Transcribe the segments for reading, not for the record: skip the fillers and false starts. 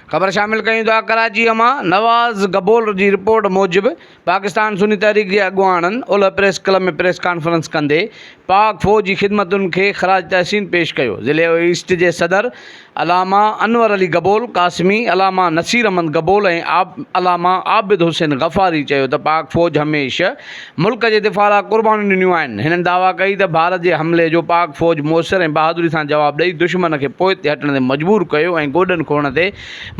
ख़बर शामिल कयूं था कराची मां। नवाज़ गबोल जी रिपोर्ट मूजिबि पाकिस्तान सुन्नी तहरीक जे अॻुवाणनि ओलह प्रेस क्लब में प्रेस कॉन्फ्रेंस कंदे पाक फ़ौज जी ख़िदमतुनि खे ख़राज तहसीन पेश कयो। ज़िले ईस्ट जे सदर अलामा अनवर अली गबोल कासमी, अलामा नसीर अहमद गबोल ऐं अलामा आबिद हुसैन गफ़ारी चयो त पाक फ़ौज हमेशह मुल्क जे दिफ़ा लाइ क़ुर्बानियूं ॾिनियूं आहिनि। हिननि दावा कई त भारत जे हमले जो पाक फ़ौज मुयसर ऐं बहादुरी सां जवाबु ॾेई दुश्मन खे पोइ ते हटण ते मजबूर कयो ऐं गोॾनि खोहण ते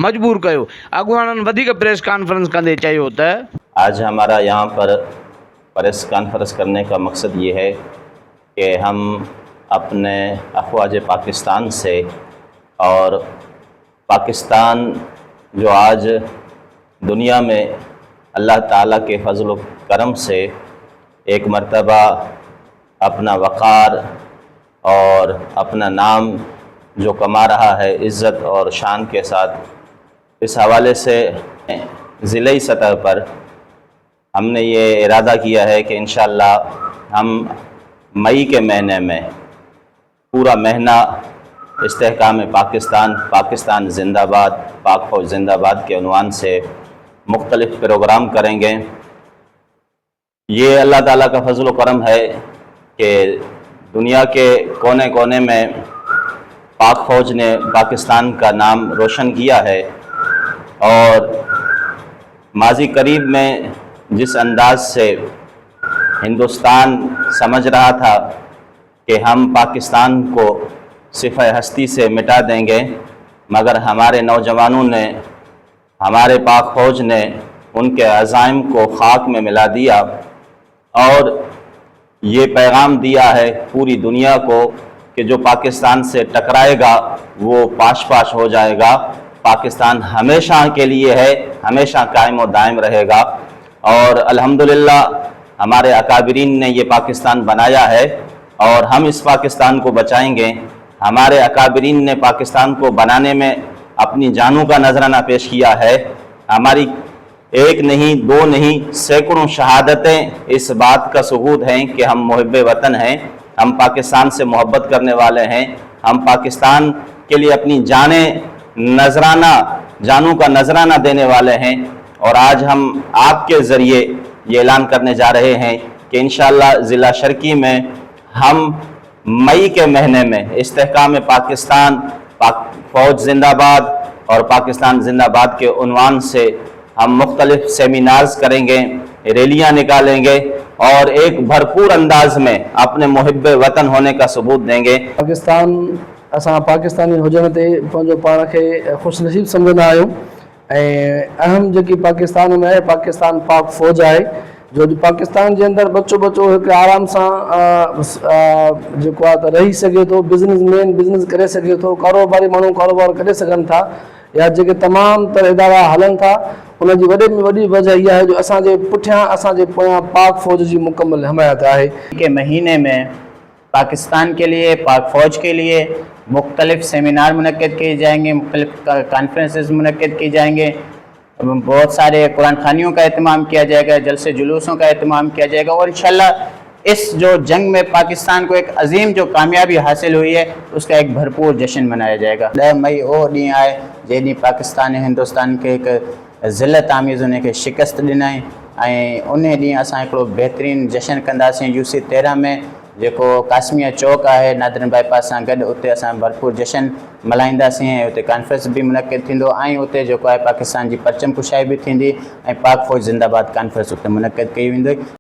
मजबूर कयो। अॻुवाणनि वधीक प्रेस कॉन्फ्रेंस कंदे चयो त आज हमारा यहाँ पर प्रेस कॉन्फ्रेंस करने का मकसद ये है कि हम अपने अफ़वाज पाकिस्तान से और पाकिस्तान जो आज दुनिया में अल्लाह ताला के फजल व करम से एक मर्तबा अपना वक़ार और अपना नाम जो कमा रहा है इज़्ज़त और शान के साथ, इस हवाले से ज़िले सतह पर हमने ये इरादा किया है कि इंशाअल्लाह हम मई के महीने में पूरा महीना इस्तेहकाम पाकिस्तान, पाकिस्तान ज़िंदाबाद, पाक फ़ौज ज़िंदाबाद के उन्वान से मुख्तलिफ़ प्रोग्राम करेंगे। ये अल्लाह ताला का फजल व करम है कि दुनिया के कोने कोने में पाक फ़ौज ने पाकिस्तान का नाम रोशन किया है और माजी करीब में जिस अंदाज से हिंदुस्तान समझ रहा था कि हम पाकिस्तान को सिफ़ हस्ती से मिटा देंगे, मगर हमारे नौजवानों ने, हमारे पाक फ़ौज ने उनके अज़ाइम को खाक में मिला दिया और ये पैगाम दिया है पूरी दुनिया को कि जो पाकिस्तान से टकराएगा वो पाश पाश हो जाएगा। पाकिस्तान हमेशा के लिए है, हमेशा कायम व दायम रहेगा। और अल्हम्दुलिल्लाह हमारे अकाबिरीन ने ये पाकिस्तान बनाया है और हम इस पाकिस्तान को बचाएंगे। हमारे अकाबिरीन ने पाकिस्तान को बनाने में अपनी जानों का नजराना पेश किया है। हमारी एक नहीं, दो नहीं, सैकड़ों शहादतें इस बात का सबूत हैं कि हम मुहिब्बे वतन हैं, हम पाकिस्तान से मोहब्बत करने वाले हैं, हम पाकिस्तान के लिए अपनी जानों का नजराना देने वाले हैं। और आज हम आपके ज़रिए ये ऐलान करने जा रहे हैं कि इंशाअल्लाह ज़िला शर्की में हम मई के महीने में इस्तेहकाम पाकिस्तान, पाक फ़ौज ज़िंदाबाद और पाकिस्तान ज़िंदाबाद के उन्वान से हम मुख्तलिफ़ सेमिनार्स करेंगे, रैलियाँ निकालेंगे और एक भरपूर अंदाज में अपने मुहिब्बे वतन होने का सबूत देंगे। पाकिस्तान असां पाकिस्तानी हुजण ते पंहिंजो पाण खे ख़ुशनसीब सम्झंदा आहियूं ऐं अहम जेकी पाकिस्तान में आहे पाकिस्तान पाक फ़ौज आहे जो पाकिस्तान जे अंदरि बच्चो हिकु आराम सां जेको आहे त रही सघे थो, बिज़नेसमैन बिज़नेस करे सघे थो, कारोबारी माण्हू कारोबार करे सघनि था, या जेके तमामु तर इदारा हलनि था, उनजी वॾे में वॾी वजह इहा आहे जो असांजे पुठियां असांजे पोयां पाक फ़ौज जी मुकमल हिमायत आहे। के महीने में पाकिस्तान के लिए, पाक फ़ौज के लिए मुख्तलिफ़ सेमिनार मुनक्किद किए जाएंगे, मुख्तलिफ़ कॉन्फ्रेंसेस मुनक्किद की जाएंगे, बहुत सारे कुरान खानियों का एहतमाम किया जाएगा, जलसे जुलूसों का एहतमाम किया जाएगा और इंशाअल्लाह इस जो जंग में पाकिस्तान को एक अजीम जो कामयाबी हासिल हुई है उसका एक भरपूर जश्न मनाया जाएगा। 10 मई वो ॾींहुं आहे जंहिं ॾींहुं पाकिस्तान हिंदुस्तान खे हिकु ज़िलत आमीज़ उनखे शिकस्त ॾिनई ऐं उन ॾींहुं असां हिकिड़ो बहितरीनु जश्न कंदासीं UC 13 में जेको कासमिया चौक आहे नादरन बाईपास सां गॾु, उते असां भरपूर जश्न मल्हाईंदासीं ऐं उते कॉन्फ्रेंस बि मुनक़िद थींदो ऐं उते जेको आहे पाकिस्तान जी परचम कुशाई बि थींदी ऐं पाक फ़ौज ज़िंदाबाद कॉन्फ्रेंस उते मुनक़िद कई वेंदी।